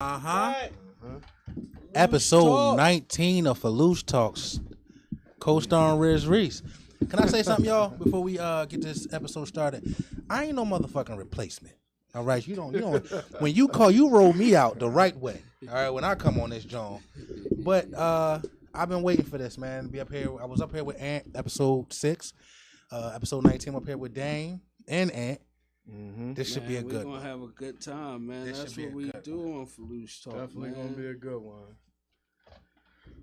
Uh-huh. Uh-huh. Episode 19 of Filoosh Talks. Co-starring Riz Reese. Can I say something, y'all, before we get this episode started? I ain't no motherfucking replacement. All right, you don't. When you call, you roll me out the right way. All right, when I come on this joint. But I've been waiting for this, man. To be up here. I was up here with Ant, episode 6. Episode 19, I'm up here with Dame and Ant. Mm-hmm. This should be a good one. We're going to have a good time, man. That's what we do on Filoosh Talk, Definitely man. going to be a good one.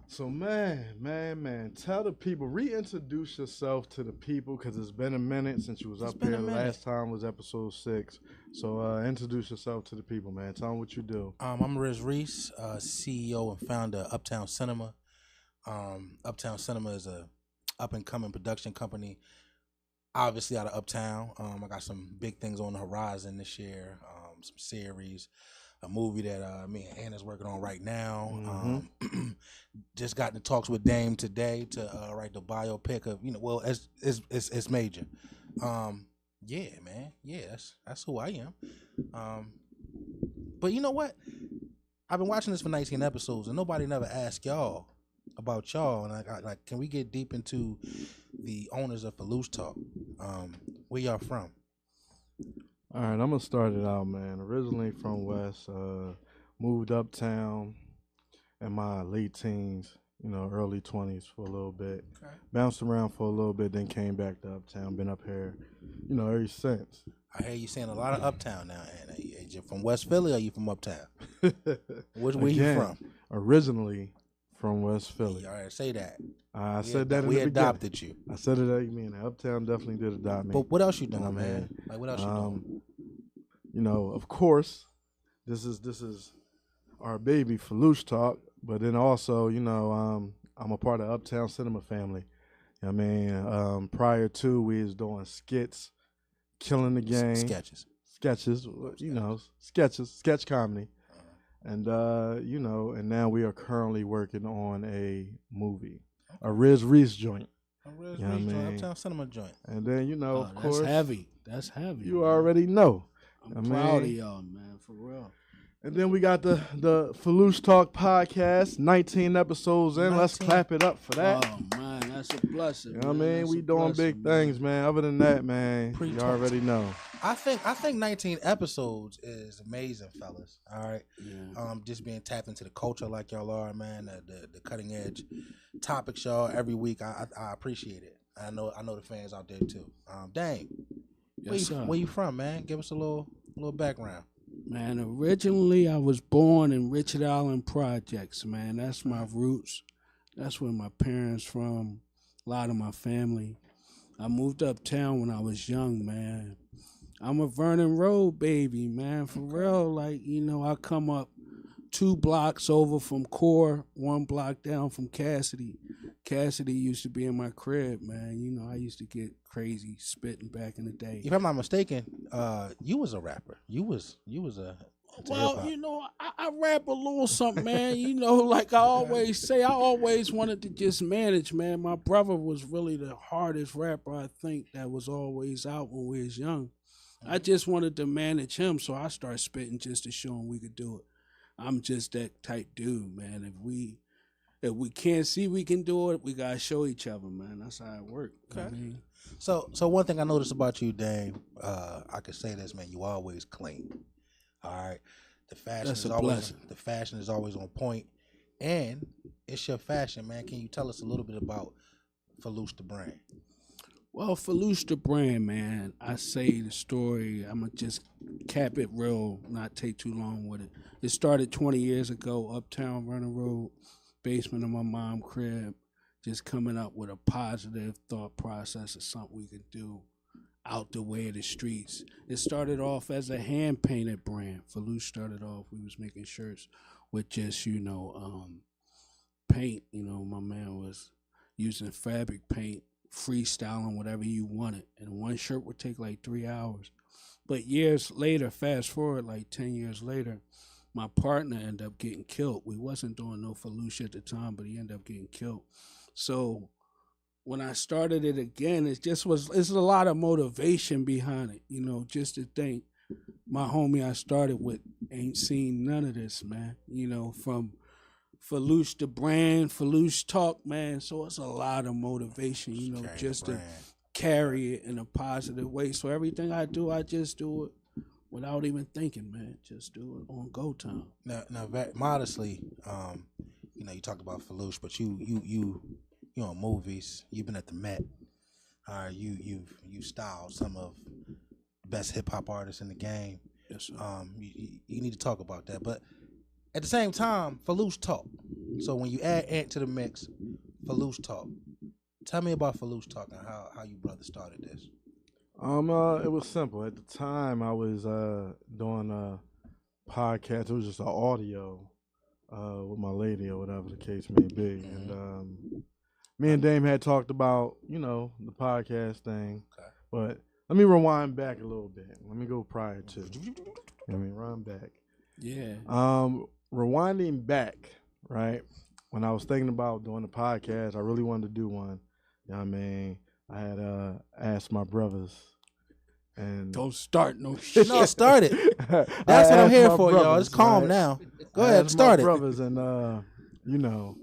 So, man, tell the people, reintroduce yourself to the people, because it's been a minute since you was up here. The last time was episode 6. So, introduce yourself to the people, man. Tell them what you do. I'm Riz Reese, CEO and founder of Uptown Cinema. Uptown Cinema is a up-and-coming production company, obviously out of Uptown. I got some big things on the horizon this year, some series, a movie that me and Anna's working on right now. Mm-hmm. Just got in talks with Dame today to write the biopic of, it's major. Yeah, man. Yeah, that's who I am. But you know what? I've been watching this for 19 episodes, and nobody never asked y'all about y'all. And I can we get deep into the owners of Filoosh Talk? Where y'all from? All right, I'm going to start it out, man. Originally from West, moved uptown in my late teens, early 20s for a little bit. Okay. Bounced around for a little bit, then came back to uptown. Been up here, ever since. I hear you saying a lot of uptown now, Anna. You from West Philly or you from uptown? Where you from? Originally from West Philly. All right, say that. I said that in the we adopted beginning. you. I said it. Uptown definitely did adopt me. But what else you doing, I mean, man? Like what else you doing? Of course, this is our baby Filoosh Talk. But then also, I'm a part of Uptown Cinema family. Prior to, we was doing skits, killing the game, sketches, sketch comedy. And, and now we are currently working on a movie, a Riz Reese joint. A Riz Reese joint, Uptown Cinema joint. And then, of course. That's heavy. You already know. I'm proud of y'all, man, for real. And then we got the Filoosh Talk podcast, 19 episodes in. 19. Let's clap it up for that. Oh, man, that's a blessing. You know what I mean? We doing big things, man. Other than that, man, you already know. I think 19 episodes is amazing, fellas. All right. Yeah. Just being tapped into the culture like y'all are, man. The cutting edge topics, y'all, every week. I appreciate it. I know the fans out there too. Dang. Yes, where you from, man? Give us a little background. Man, originally I was born in Richard Island Projects, man. That's my roots. That's where my parents from, a lot of my family. I moved uptown when I was young, man. I'm a Vernon Road baby, man, for real. Like, I come up 2 blocks over from Core, 1 block down from Cassidy. Cassidy used to be in my crib, man. I used to get crazy spitting back in the day. If I'm not mistaken, you was a rapper. You was a well, I rap a little something, man. Like I always say, I always wanted to just manage, man. My brother was really the hardest rapper I think that was always out when we was young. I just wanted to manage him, so I started spitting just to show him we could do it. I'm just that type dude, man. If we can't see we can do it, we gotta show each other, man. That's how it works. Okay. So one thing I noticed about you, Dame, I could say this, man. You always clean. All right. The fashion is always on point, and it's your fashion, man. Can you tell us a little bit about Filoosh the brand? Well, Filoosh the brand, man. I say the story. I'm gonna just cap it real, not take too long with it. It started 20 years ago, uptown Vernon Road, basement of my mom's crib, just coming up with a positive thought process of something we could do out the way of the streets. It started off as a hand-painted brand. Filoosh started off, we was making shirts with just, paint. My man was using fabric paint, freestyling whatever you wanted. And one shirt would take like 3 hours. But years later, fast forward like 10 years later, my partner ended up getting killed. We wasn't doing no Filoosh at the time, but he ended up getting killed. So when I started it again, it's a lot of motivation behind it, just to think my homie I started with ain't seen none of this, man. You know, from Filoosh the brand, Filoosh talk, man. So it's a lot of motivation, you know, just to carry it in a positive way. So everything I do, I just do it without even thinking, man. Just do it on go time. Now, modestly, you know, you talked about Filoosh, but you on movies. You've been at the Met. You've styled some of the best hip hop artists in the game. Yes, sir. You need to talk about that, but at the same time, Filoosh talk. So when you add Ant to the mix, Filoosh talk. Tell me about Filoosh talk and how you brothers started this. It was simple. At the time, I was doing a podcast. It was just an audio with my lady or whatever the case may be. And me and Dame had talked about, you know, the podcast thing. Okay. But let me rewind back a little bit. Let me go prior to. Let me run back. Yeah. Rewinding back, right? When I was thinking about doing a podcast, I really wanted to do one. You know what I mean? I had asked my brothers. And don't start no shit. No, start it. That's what I'm here for, y'all. It's calm now. Go ahead, start it. Brothers and you know,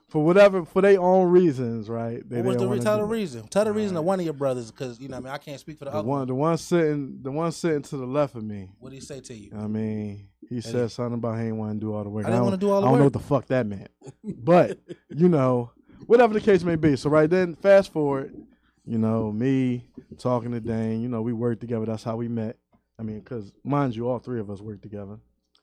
for their own reasons, right? Tell the reason. Tell the reason of one of your brothers, because you know, I mean, I can't speak for the other one. The one sitting to the left of me. What did he say to you? I mean, he said something about he ain't want to do all the work. I didn't want to do all the work. I don't know what the fuck that meant, but you know, whatever the case may be. So right then, fast forward. You know, me talking to Dane, you know, we worked together. That's how we met. I mean, because, mind you, all three of us worked together,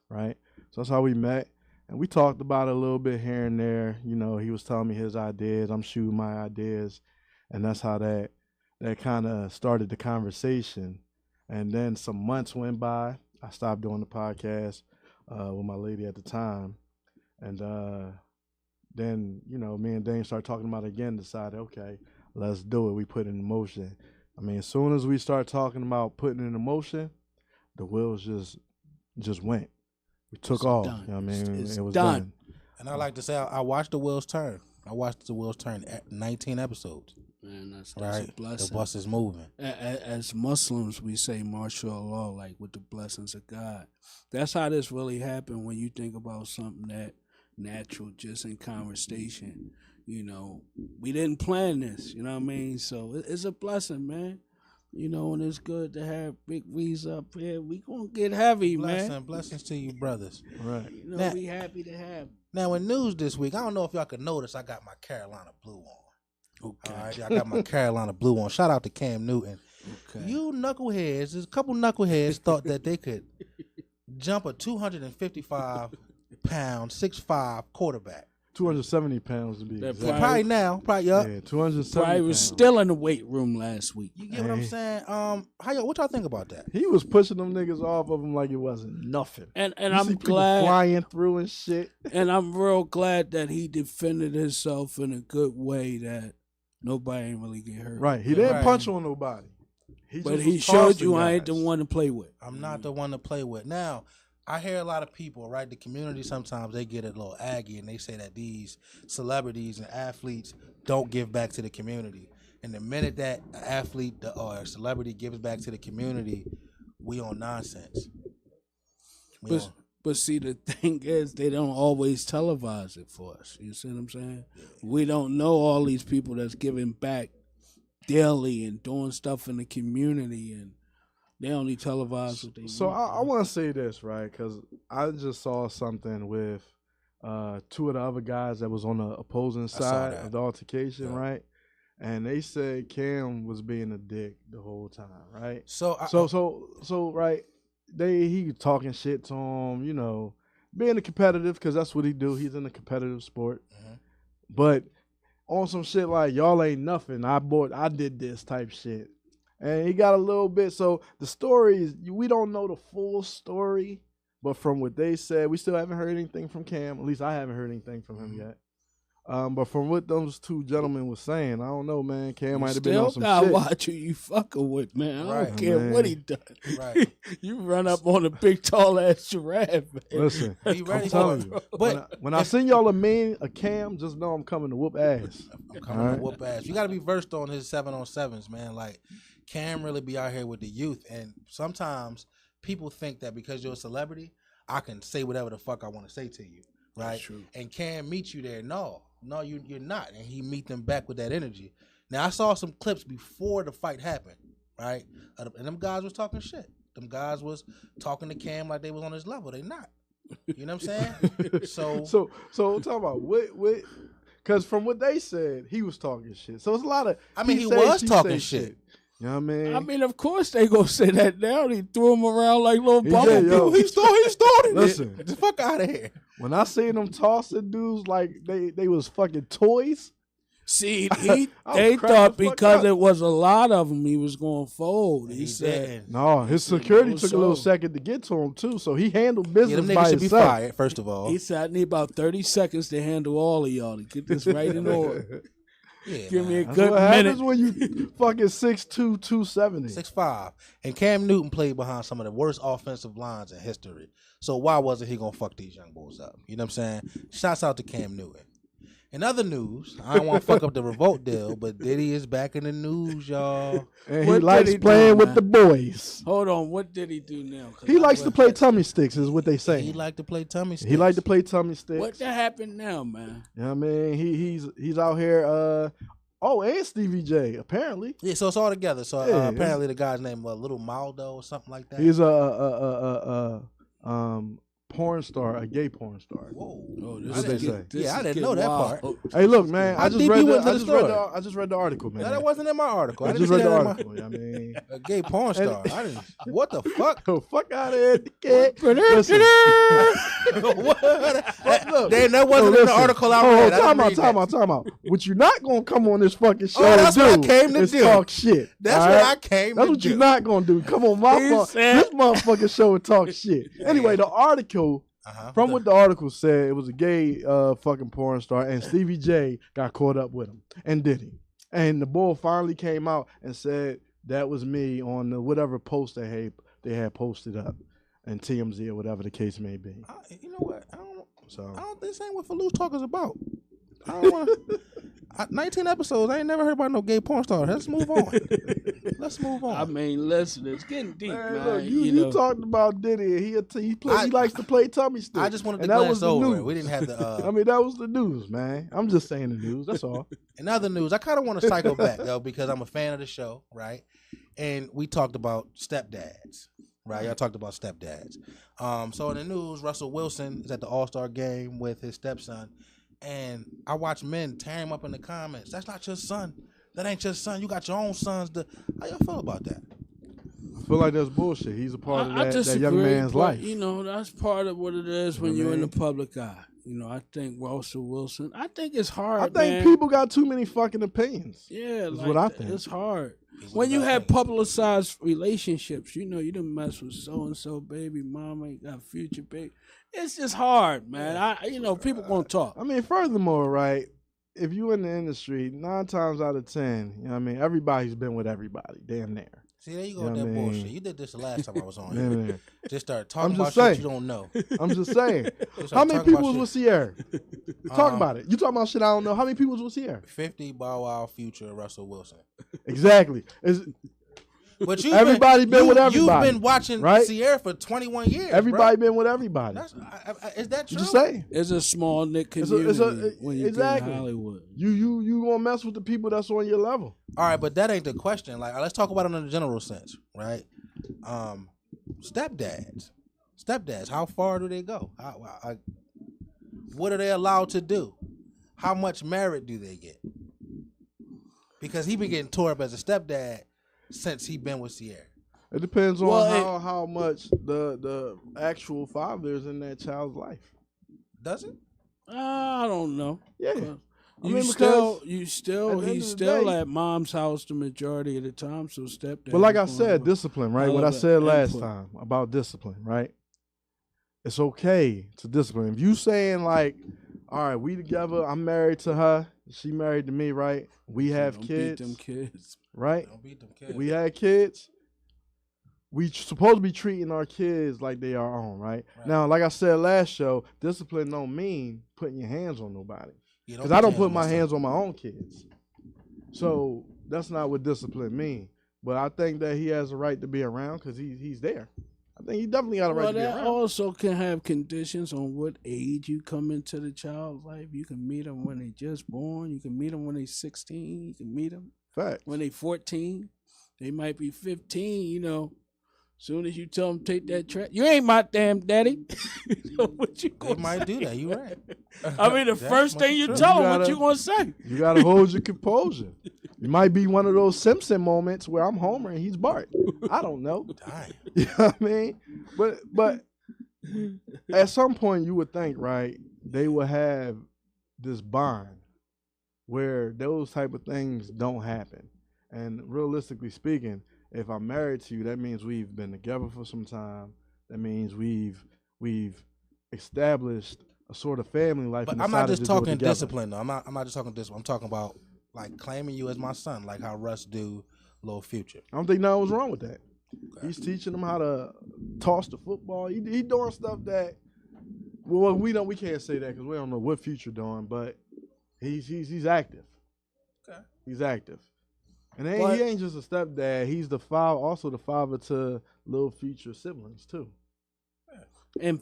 right? So that's how we met. And we talked about it a little bit here and there. You know, he was telling me his ideas. I'm shooting my ideas. And that's how that kind of started the conversation. And then some months went by. I stopped doing the podcast with my lady at the time. And then, you know, me and Dane started talking about it again, decided, okay, let's do it. We put it in motion. I mean, as soon as we start talking about putting it in motion, the wheels just went. We took off. You know what I mean? It was done. And I like to say, I watched the wheels turn. I watched the wheels turn at 19 episodes. Man, that's right. A blessing. The bus is moving. As Muslims, we say martial law, like with the blessings of God. That's how this really happened when you think about something that natural, just in conversation. You know, we didn't plan this, you know what I mean? So it's a blessing, man. You know, and it's good to have Big V's up here. We gonna get heavy, man. Blessings to you, brothers. Right. You know, we happy to have. Now, in news this week, I don't know if y'all could notice, I got my Carolina blue on. Okay. All right, I got my Carolina blue on. Shout out to Cam Newton. Okay. You knuckleheads, there's a couple knuckleheads thought that they could jump a 255-pound, 6'5" quarterback. 270 pounds to be exact. Probably now. Probably up. Yeah, 270 Probably was still in the weight room last week. You get what I'm saying? What y'all think about that? He was pushing them niggas off of him like it wasn't nothing. And you I'm see glad flying through and shit. And I'm real glad that he defended himself in a good way that nobody ain't really get hurt. Right. He didn't punch on nobody. But he showed you I ain't the one to play with. I'm not the one to play with. Now, I hear a lot of people, right? The community sometimes they get a little aggy and they say that these celebrities and athletes don't give back to the community. And the minute that an athlete or a celebrity gives back to the community, we on nonsense. But see, the thing is, they don't always televise it for us. You see what I'm saying? Yeah. We don't know all these people that's giving back daily and doing stuff in the community, and they only televise what they do. So I want to say this, right? Because I just saw something with two of the other guys that was on the opposing side of the altercation, right? And they said Cam was being a dick the whole time, right? So right, he talking shit to him, you know, being a competitive, because that's what he do. He's in a competitive sport, but on some shit like y'all ain't nothing. I did this type shit. And he got a little bit. So the story is, we don't know the full story, but from what they said, we still haven't heard anything from Cam. At least I haven't heard anything from him yet. But from what those two gentlemen was saying, I don't know, man. Cam might have been on some shit. Still gotta watch who you fucking with, man. I don't care what he done. Right. You run up on a big, tall ass giraffe, man. Listen, I'm telling you. But when I send y'all a Cam, just know I'm coming to whoop ass. I'm coming to whoop ass. You gotta be versed on his 7-on-7s, man. Like, Cam really be out here with the youth, and sometimes people think that because you're a celebrity, I can say whatever the fuck I want to say to you, right? That's true. And Cam meet you there. No, you're not, and he meet them back with that energy. Now I saw some clips before the fight happened, right? And them guys was talking shit. Them guys was talking to Cam like they was on his level. They not. You know what I'm saying? So talk about what because from what they said, he was talking shit. So it's a lot of. I mean, he was talking shit. You know what I mean? I mean, of course they gonna say that now. He threw him around like little bubble. He started Listen, it. Get the fuck out of here. When I seen them tossing dudes like they was fucking toys. See, they thought because it was a lot of them, he was going to fold. He said, "No, his security took a little second to get to him too, so he handled business them niggas by should himself." Be fired, first of all, he said, "I need about 30 seconds to handle all of y'all to get this right in order." Yeah, give me a That's good what minute. happens when you fucking 6'2", 270. 6'5", and Cam Newton played behind some of the worst offensive lines in history. So why wasn't he gonna fuck these young boys up? You know what I'm saying? Shouts out to Cam Newton. In other news, I don't want to fuck up the Revolt deal, but Diddy is back in the news, y'all. And he likes playing with the boys. Hold on, what did he do now? He likes to play tummy sticks, is what they say. He like to play tummy sticks. He like to play tummy sticks. What that happened now, man? You know what I mean? He's out here. And Stevie J, apparently. Yeah, so it's all together. So apparently the guy's name was Little Maldo or something like that. He's a porn star, a gay porn star. Whoa. Oh, That's what they say. I didn't know that part. Hey, look, man, I just read the article, man. No, that wasn't in my article. I just read the article. I mean, a gay porn star. I didn't. What the fuck? Go fuck out of here, kid. Listen. That wasn't in the article I read. Time out. What you not gonna come on this fucking show that's what I came to is do. talk shit. That's what I came to do. That's what you're not gonna do. Come on, this motherfucking show and talk shit. Anyway, the article. From what the article said, it was a gay fucking porn star, and Stevie J got caught up with him, and Diddy. And the boy finally came out and said that was me on the whatever post they had posted up, and TMZ or whatever the case may be. You know what? I don't. This ain't what Filoosh Talk is about. I don't want to. 19 episodes. I ain't never heard about no gay porn star. Let's move on. I mean, listen, it's getting deep, man. Look, you talked about Diddy. He likes to play tummy sticks. I just wanted to glance over. We didn't have the. I mean, that was the news, man. I'm just saying the news. That's all. In other news, I kind of want to cycle back though because I'm a fan of the show, right? And we talked about stepdads, right? Y'all talked about stepdads. So in the news, Russell Wilson is at the All-Star game with his stepson. And I watch men tear him up in the comments. That's not your son. That ain't your son. You got your own sons. How y'all feel about that? I feel like that's bullshit. He's a part of that young man's life. You know, that's part of what it is when you're in the public eye. You know, I think Russell Wilson, I think it's hard, I think people got too many fucking opinions. Yeah, that's what I think. It's hard. When you have publicized relationships, you know, you done mess with so-and-so, baby mama, you got future baby. It's just hard, man. People gonna talk. I mean, furthermore, right, if you in the industry, 9 times out of 10, you know what I mean, everybody's been with everybody, damn near. See, there you go with that bullshit. You did this the last time I was on here. Yeah. Just start talking about shit you don't know. I'm just saying. How many people was with Sierra? Talk about it. You talking about shit I don't know. How many people was with Sierra? 50, Bow Wow, Future, Russell Wilson. Exactly. But everybody been with everybody. You've been watching Sierra for 21 years. Everybody been with everybody. Is that true? Just saying. It's a small knit community when you get in Hollywood. You gonna mess with the people that's on your level. All right, but that ain't the question. Like, let's talk about it in a general sense, right? Stepdads. How far do they go? What are they allowed to do? How much merit do they get? Because he been getting tore up as a stepdad since he been with Sierra. It depends on how much the actual father is in that child's life. Does it? I don't know. Yeah. He's still at mom's house the majority of the time, so stepdad. But like I said, discipline, right? What I said last time about discipline, right? It's okay to discipline. If you saying like, all right, we together, I'm married to her, she married to me, right? We have kids. Don't beat them kids. Right? Don't beat them kids. We had kids. We supposed to be treating our kids like they are our own, right? Now, like I said last show, discipline don't mean putting your hands on nobody. Because I don't put my hands on my own kids. So that's not what discipline means. But I think that he has a right to be around because he's there. I think he definitely got a right to be around. Well, that also can have conditions on what age you come into the child's life. You can meet them when they just born. You can meet them when they 16. You can meet them when they 14. They might be 15, you know. Soon as you tell them take that track, you ain't my damn daddy. What you gonna They might do that. You right. I mean, the first thing you tell them, what you gonna say? You gotta hold your composure. You might be one of those Simpson moments where I'm Homer and he's Bart. I don't know. Dying. You know what I mean? But at some point you would think, right, they would have this bond where those type of things don't happen. And realistically speaking, if I'm married to you, that means we've been together for some time. That means we've established a sort of family life. But I'm not just talking discipline though. I'm not just talking discipline. I'm talking about like claiming you as my son, like how Russ do Lil Future. I don't think nothing was wrong with that. Okay. He's teaching them how to toss the football. He doing stuff that, well, we can't say that because we don't know what Future doing, but he's active. Okay. He's active. And he ain't just a stepdad. He's the father, also the father to Lil Future siblings too. And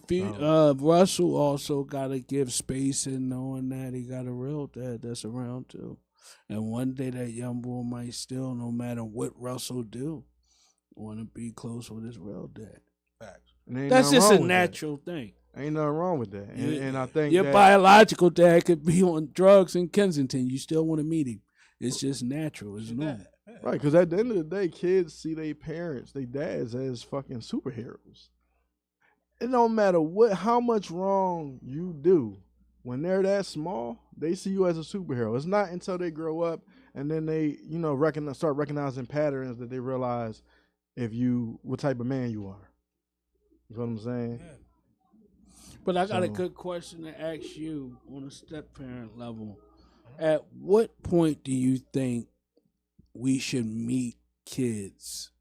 Russell also got to give space in knowing that he got a real dad that's around too. And one day that young boy might still, no matter what Russell do, want to be close with his real dad. Facts. That's just a natural thing. Ain't nothing wrong with that. And I think your biological dad could be on drugs in Kensington. You still want to meet him. It's just natural. It's normal. Right, because at the end of the day, kids see their parents, their dads, as fucking superheroes. It don't matter how much wrong you do. When they're that small, they see you as a superhero. It's not until they grow up and then they, start recognizing patterns that they realize what type of man you are. You know what I'm saying? Yeah. But I got a good question to ask you on a step-parent level. At what point do you think we should meet kids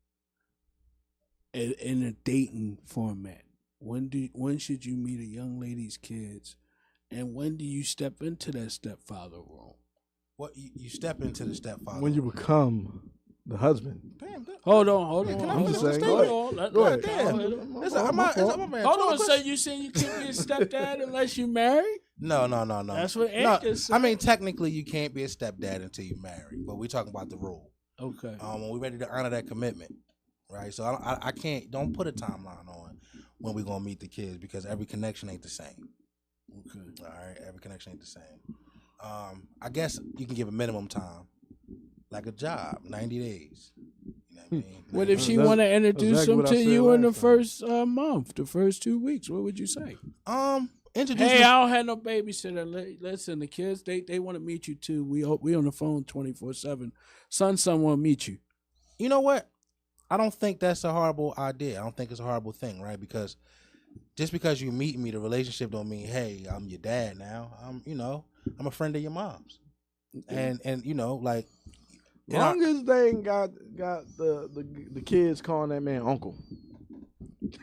in a dating format? When should you meet a young lady's kids, and when do you step into that stepfather role? What you step into the stepfather when you become the husband. Damn. Hold on. I'm just saying. Go ahead. Hold on. So you saying you can't be a stepdad unless you married? No. That's what Ed said. I mean, technically, you can't be a stepdad until you marry, but we're talking about the rule. Okay. When we're ready to honor that commitment, right? So I can't. Don't put a timeline on when we're gonna meet the kids because every connection ain't the same. Okay. All right. Every connection ain't the same. I guess you can give a minimum time, like a job, 90 days. You know what I mean? What if she want to introduce them to you in the first month, the first 2 weeks? What would you say? Introduce. Hey, I don't have no babysitter. Listen, the kids they want to meet you too. We on the phone 24/7. Son want to meet you. You know what? I don't think that's a horrible idea. I don't think it's a horrible thing, right? Because just because you meet me, the relationship don't mean, hey, I'm your dad now. I'm a friend of your mom's, and like. Long as they ain't got the kids calling that man uncle,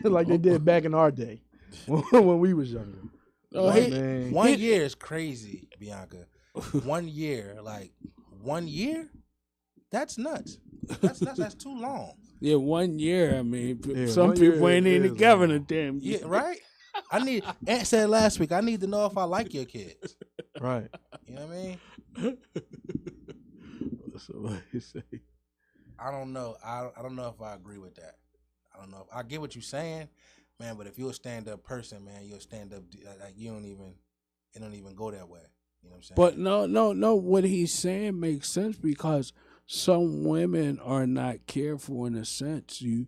like they did back in our day when we was younger. One year is crazy, Bianca. 1 year, like 1 year, that's nuts. That's too long. Yeah, 1 year. I mean, some people ain't even together in a damn year. Yeah, right. Aunt said last week, I need to know if I like your kids. Right. You know what I mean? So what you say? I don't know. I don't know if I agree with that. I don't know. I get what you're saying, man. But if you're a stand-up person, man, you're a stand-up. Like it don't even go that way. You know what I'm saying? But no. What he's saying makes sense because some women are not careful in a sense. You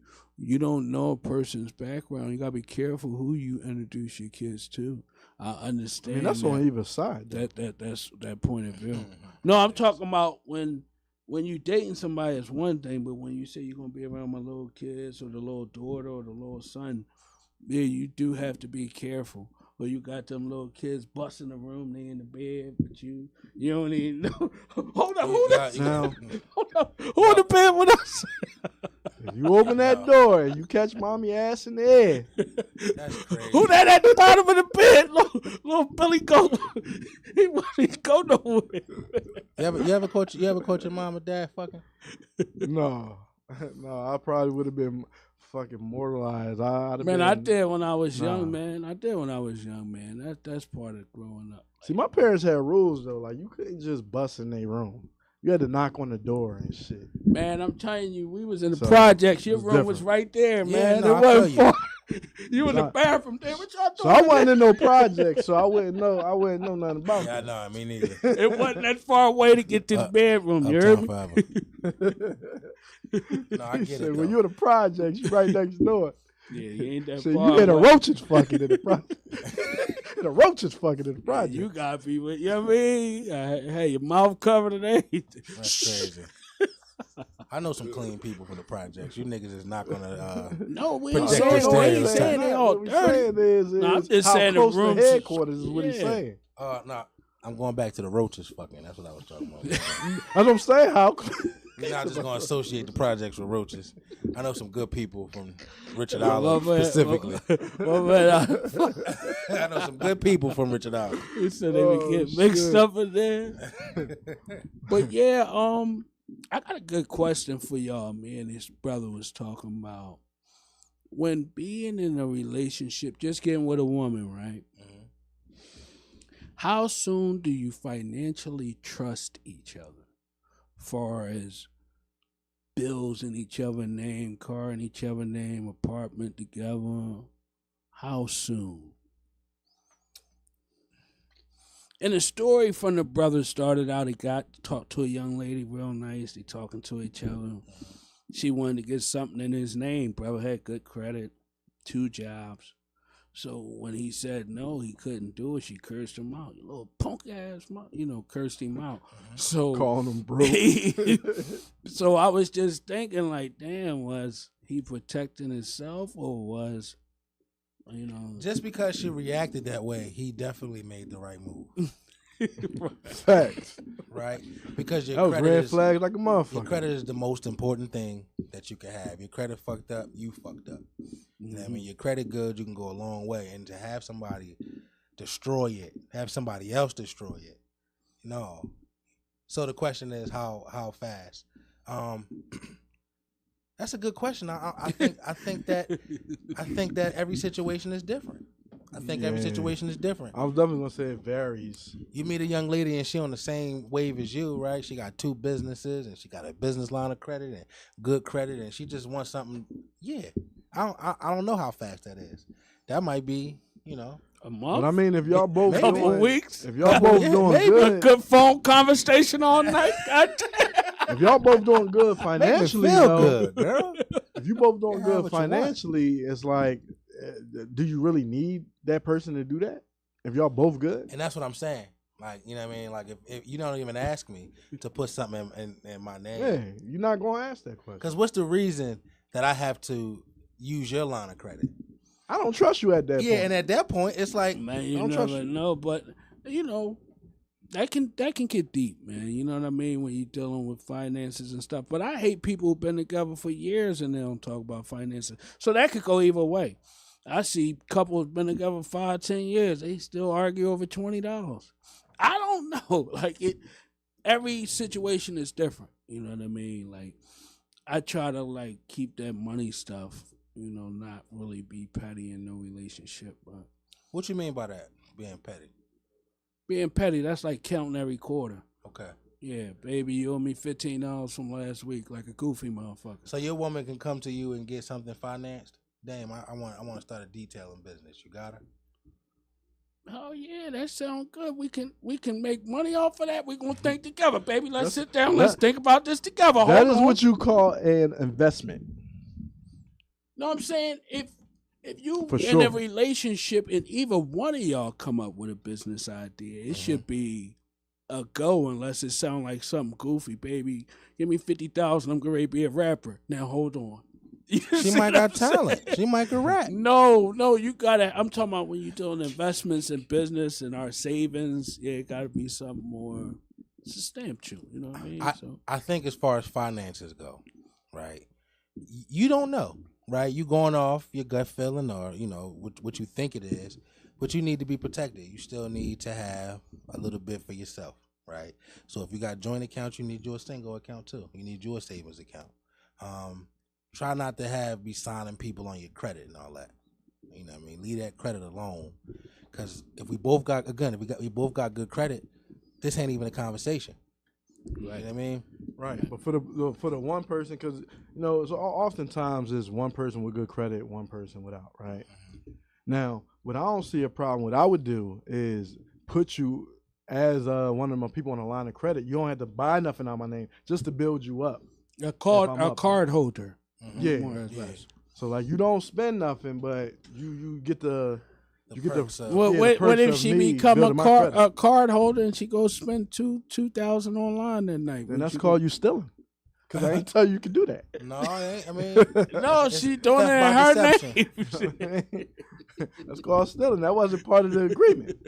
don't know a person's background. You gotta be careful who you introduce your kids to. I understand. I mean, that's that, on either side. That's that point of view. No, I'm talking about when you dating somebody, it's one thing, but when you say you're gonna be around my little kids or the little daughter or the little son, yeah, you do have to be careful. Or you got them little kids busting the room, they in the bed, but you don't even know. Hold on, who in the bed with us? If you open that door and you catch mommy ass in the air. That's crazy. Who that at the bottom of the bed? Little Billy Goat. He wouldn't go nowhere. You ever coach your mom or dad fucking? No. No, I probably would have been fucking mortalized. I did when I was young, man. I did when I was young, man. That's part of growing up. See, my parents had rules though. Like you couldn't just bust in their room. You had to knock on the door and shit. Man, I'm telling you, we was in the projects. Your room was right there, man. No, it wasn't far. You in the bathroom there. What y'all doing? So I wasn't in no project, so I wouldn't know nothing about Yeah, it. no, me neither. It wasn't that far away to get to the bedroom. You heard me? No, I get it. When you in the project, you right next door. Yeah, you ain't that So far. you in a roaches fucking in the project. The roaches fucking in the project. You got to be with, you know what I mean? Hey, your mouth covered and everything. That's crazy. I know some clean people from the projects. You niggas is not gonna. No, we ain't project saying, your we ain't stereotypes. saying they all What we saying dirty. is No, I'm just how saying the close rooms to is- headquarters is what he's Yeah. saying. No, I'm going back to the roaches. Fucking. That's what I was talking about. That's what I'm saying. How? You're not just gonna associate the projects with roaches. I know some good people from Richard Well, Island man, specifically. well, man, I know some good people from Richard Island. he said they would get mixed shit. up in there. But yeah, I got a good question for y'all, man. This brother was talking about when being in a relationship, just getting with a woman, right? Mhm. How soon do you financially trust each other? Far as bills in each other's name, car in each other's name, apartment together. How soon? And the story from the brother started out, he got to talk to a young lady real nice. They talking to each other. She wanted to get something in his name. Brother had good credit, 2 jobs. So when he said no, he couldn't do it. She cursed him out. You little punk ass, cursed him out. So Calling him broke. so I was just thinking, like, damn, was he protecting himself or was, Just because she reacted that way, he definitely made the right move. Facts. Right? Because your That was credit red is, flags like a motherfucker. your credit is the most important thing that you can have. Your credit fucked up, you fucked up. You know what I mean? Your credit good, you can go a long way. And to have somebody destroy it, have somebody else destroy it, no. So the question is how fast? That's a good question. I think that every situation is different. I think every Yeah. situation is different. I was definitely gonna say it varies. You meet a young lady and she on the same wave as you, right? She got 2 businesses and she got a business line of credit and good credit and she just wants something. Yeah, I don't know how fast that is. That might be, a month. But I mean, if y'all both Maybe. Couple doing, weeks. if y'all both Yeah, doing maybe. a good, good phone conversation all night. Goddamn. if y'all both doing good Make me financially, feel though, good, girl. if you both doing Yeah, good what you want. financially, it's like, do you really need that person to do that? If y'all both good, And that's what I'm saying. Like, you know what I mean? Like, if you don't even ask me to put something in my name. yeah, you're not gonna ask that question. Because what's the reason that I have to use your line of credit? I don't trust you at that Yeah, point. and at that point, it's like, Man, you don't trust never you. know, but that can get deep, man. You know what I mean, when you're dealing with finances and stuff. But I hate people who've been together for years and they don't talk about finances. So that could go either way. I see couples been together 5, 10 years. They still argue over $20. I don't know. Like every situation is different. You know what I mean? Like I try to keep that money stuff. Not really be petty in no relationship. But what you mean by that, being petty? being petty, that's like counting every quarter. Okay. Yeah, baby, you owe me $15 from last week, like a goofy motherfucker. So your woman can come to you and get something financed? Damn, I want to start a detailing business. You got her? Oh yeah, that sounds good. We can make money off of that. We're gonna think together, baby. Let's sit down. Let's think about this together. That Hold is on. what you call an investment. No, I'm saying if you For in sure. a relationship and either one of y'all come up with a business idea, it should be a go unless it sound like something goofy. Baby, give me $50,000. I'm gonna be a rapper. Now hold on. You She see might what I'm got talent. saying? She might can rap. No, you gotta. I'm talking about when you're doing investments in business and our savings. Yeah, it gotta be something more substantial. You know what I mean? I think as far as finances go, right? You don't know, right? You going off your gut feeling or what you think it is, but you need to be protected. You still need to have a little bit for yourself, right? So if you got joint accounts, you need your single account too. You need your savings account. Try not to be signing people on your credit and all that. You know what I mean? Leave that credit alone. Because if we both got good credit, this ain't even a conversation. Right. You know what I mean? Right. But for the one person, because so oftentimes there's one person with good credit, one person without. Right. Mm-hmm. Now, what I don't see a problem, what I would do is put you as one of my people on the line of credit. You don't have to buy nothing on my name just to build you up. A card holder. Mm-hmm. Yeah. More or less. So like you don't spend nothing, but you get the. What if she become a card holder and she goes spend $2,000 online that night? Then that's called you stealing. Because I ain't tell you can do that. No, I mean, no, she doing it in her name. That's called stealing. That wasn't part of the agreement.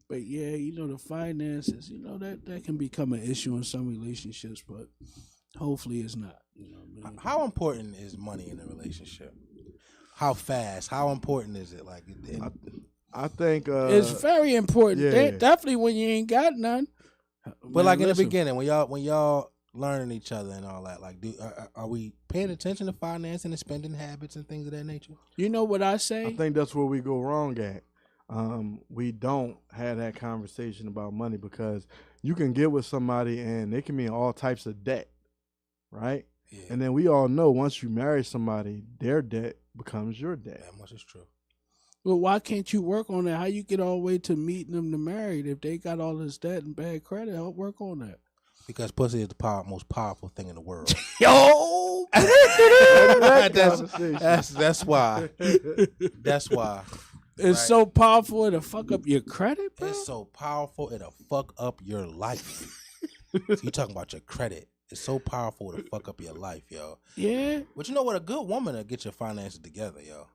But yeah, the finances, that can become an issue in some relationships, but hopefully it's not. How important is money in a relationship? How fast? How important is it? Like, I think it's very important. Yeah. Definitely when you ain't got none. But in the beginning, when y'all learning each other and all that, like, are we paying attention to financing and spending habits and things of that nature? You know what I say? I think that's where we go wrong at. We don't have that conversation about money because you can get with somebody and they can be in all types of debt, right? Yeah. And then we all know once you marry somebody, their debt becomes your debt. That much is true. Well, why can't you work on that? How you get all the way to meeting them to married if they got all this debt and bad credit? Help work on that. Because pussy is the most powerful thing in the world. Yo, that's why. That's why. It's so powerful it'll fuck up your credit, bro? It's so powerful it'll fuck up your life. So you talking about your credit. It's so powerful to fuck up your life, yo. Yeah. But you know what? A good woman will get your finances together, yo.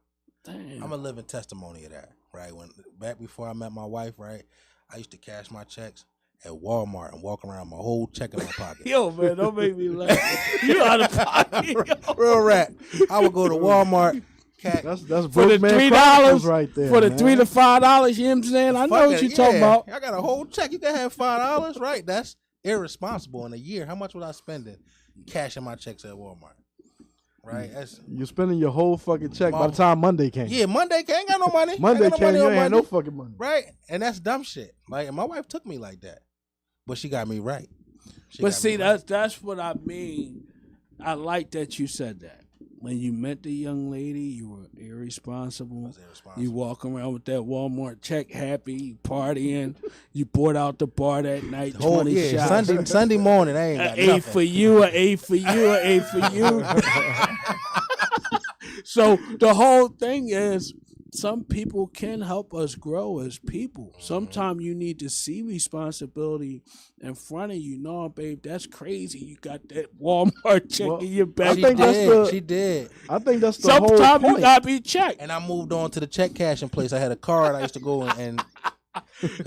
Damn. I'm a living testimony of that, right? Back before I met my wife, right, I used to cash my checks at Walmart and walk around with my whole check in my pocket. Yo, man, don't make me laugh. You out of pocket. Real rat. I would go to Walmart. That's for the $3 right there. For the $3 to $5, you know what I'm saying? I know what you're talking about. I got a whole check. You can have $5, right? That's irresponsible in a year. How much was I spending cashing my checks at Walmart? Right? You're spending your whole fucking check by the time Monday came. Yeah, Monday came. Ain't got no money. Monday came, you ain't had no fucking money. Right? And that's dumb shit. Like, and my wife took me like that. But she got me right. That's what I mean. I like that you said that. When you met the young lady, you were irresponsible. You walk around with that Walmart check, happy, partying. You bought out the bar that night, 20 shots. Sunday morning, I ain't got nothing. A for you, an A for you, an A for you. So the whole thing is, some people can help us grow as people. Sometimes you need to see responsibility in front of you. No, babe, that's crazy. You got that Walmart check in your back. She did. I think that's the whole point. Sometimes you got to be checked. And I moved on to the check cashing place. I had a card I used to go and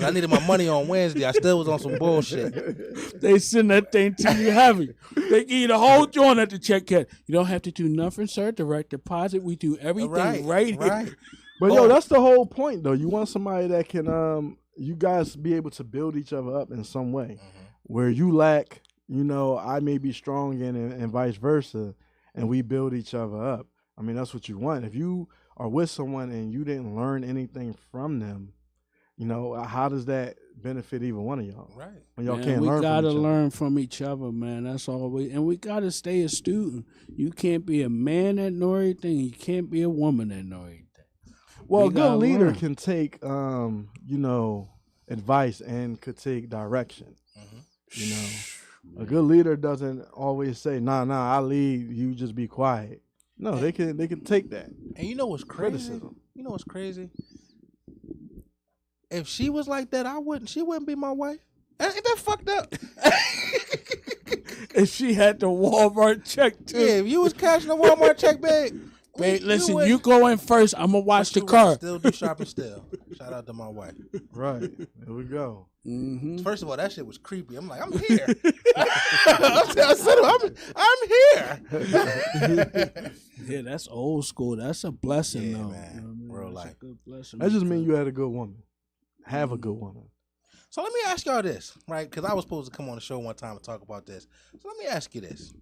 I needed my money on Wednesday. I still was on some bullshit. They send that thing to you heavy. They give you the whole joint at the check cash. You don't have to do nothing, sir. Direct deposit. We do everything right here. But yo, that's the whole point, though. You want somebody that can, you guys be able to build each other up in some way. Mm-hmm. Where you lack, I may be strong in and vice versa, and we build each other up. I mean, that's what you want. If you are with someone and you didn't learn anything from them, how does that benefit either one of y'all? Right. When y'all can't learn from each other. We gotta learn from each other, man. That's all we gotta stay a student. You can't be a man that know everything. You can't be a woman that know everything. Well, a good leader can take, advice and could take direction. Mm-hmm. A good leader doesn't always say, "Nah, I lead. You just be quiet." No, they can take that. And you know what's crazy? Criticism. You know what's crazy? If she was like that, she wouldn't be my wife. Ain't that fucked up? If she had the Walmart check too. Yeah, if you was cashing the Walmart check, babe. Babe, listen, you go in first. I'm going to watch the car. Still do shopping still. Shout out to my wife. Right. There we go. Mm-hmm. First of all, that shit was creepy. I'm like, I'm here. I said, I'm here. Yeah, that's old school. That's a blessing, though. Man. Real life. Good blessing. That just means you had a good woman. Have a good woman. So let me ask y'all this, right? Because I was supposed to come on the show one time and talk about this. So let me ask you this.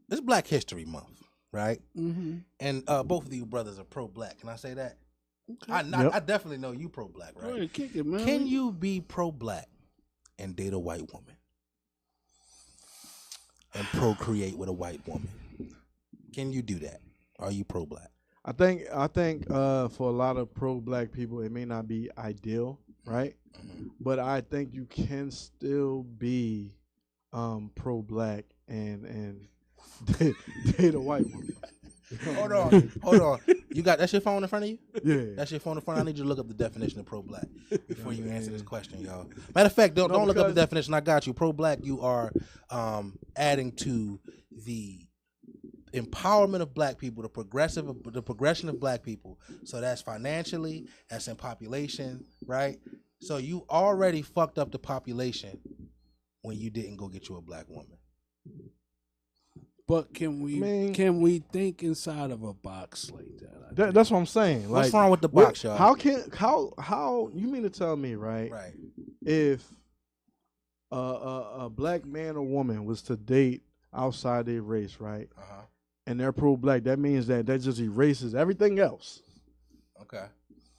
it's Black History Month, right? Mm-hmm. And both of you brothers are pro-black. Can I say that? Okay. I definitely know you pro-black, right? Go ahead, kick it, man. Can you be pro-black and date a white woman and procreate with a white woman? Can you do that? Are you pro-black? I think for a lot of pro-black people, it may not be ideal, right? Mm-hmm. But I think you can still be pro-black and date a white woman. Hold on. You got that's your phone in front of you? Yeah. That's your phone in front. I need you to look up the definition of pro-black before you answer this question, y'all. Matter of fact, don't look up the definition. I got you. Pro-black, you are adding to the empowerment of black people, the progression of black people. So that's financially, that's in population, right? So you already fucked up the population when you didn't go get you a black woman. But can we think inside of a box like that? That's what I'm saying. What's wrong with the box, y'all? How you mean to tell me, right? Right. If a black man or woman was to date outside their race, right? Uh-huh. And they're pro-black, that means that just erases everything else. Okay.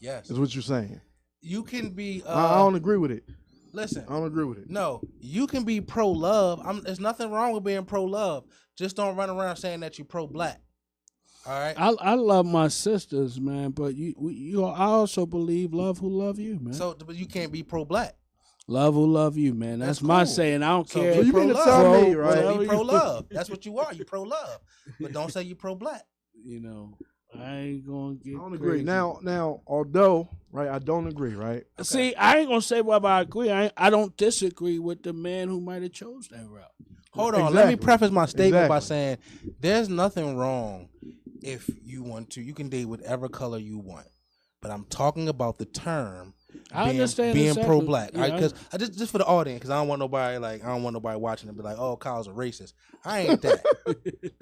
Yes. Is what you're saying. You can be I don't agree with it. Listen. I don't agree with it. No, you can be pro-love. There's nothing wrong with being pro-love. Just don't run around saying that you're pro-black. All right? I love my sisters, man, but I also believe love who love you, man. But you can't be pro-black. Love who love you, man. That's my cool. saying. I don't So care. be you mean to pro-love. tell me, right? So be pro-love. That's what you are. You pro-love. But don't say you pro-black. You know, I ain't gonna get. I don't crazy. agree. Now, although, right, I don't agree, right? Okay. See, I ain't gonna say whether I agree. I don't disagree with the man who might have chose that route. Hold on. Exactly. Let me preface my statement by Exactly. saying there's nothing wrong if you want to. You can date whatever color you want. But I'm talking about the term I understand being exactly. pro-black. Yeah, Right? Because just for the audience, because I don't want nobody watching and be like, oh, Kyle's a racist. I ain't that.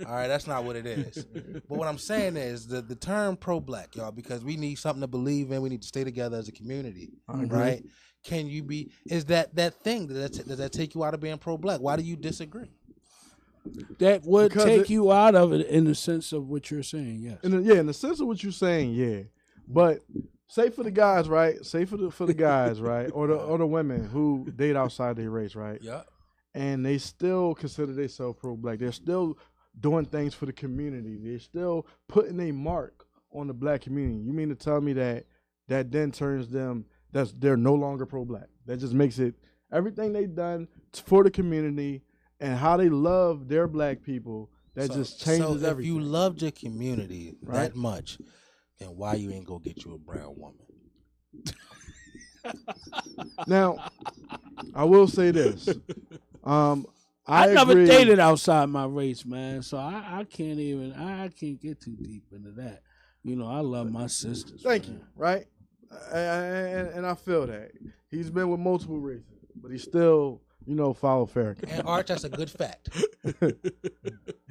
All right, that's not what it is. But what I'm saying is the term pro-black, y'all, because we need something to believe in. We need to stay together as a community, right? Can you be? Is that thing? Does that take you out of being pro-black? Why do you disagree? That would Because take you out of it in the sense of what you're saying. Yes. In the sense of what you're saying, yeah. But say for the guys, right? Say for the guys, right? Or the women who date outside their race, right? Yeah. And they still consider themselves pro-black. They're still doing things for the community. They're still putting a mark on the black community. You mean to tell me that then turns them they're no longer pro-black? That just makes it everything they've done for the community and how they love their black people. That just changes everything. If you loved your community Right. that much, then why you ain't go get you a brown woman? Now, I will say this. I never agree. dated outside my race, man. So I can't get too deep into that. You know, I love my sisters. Thank you. Right, and I feel that he's been with multiple races, but he still, follow Farrakhan. And Arch, that's a good fact.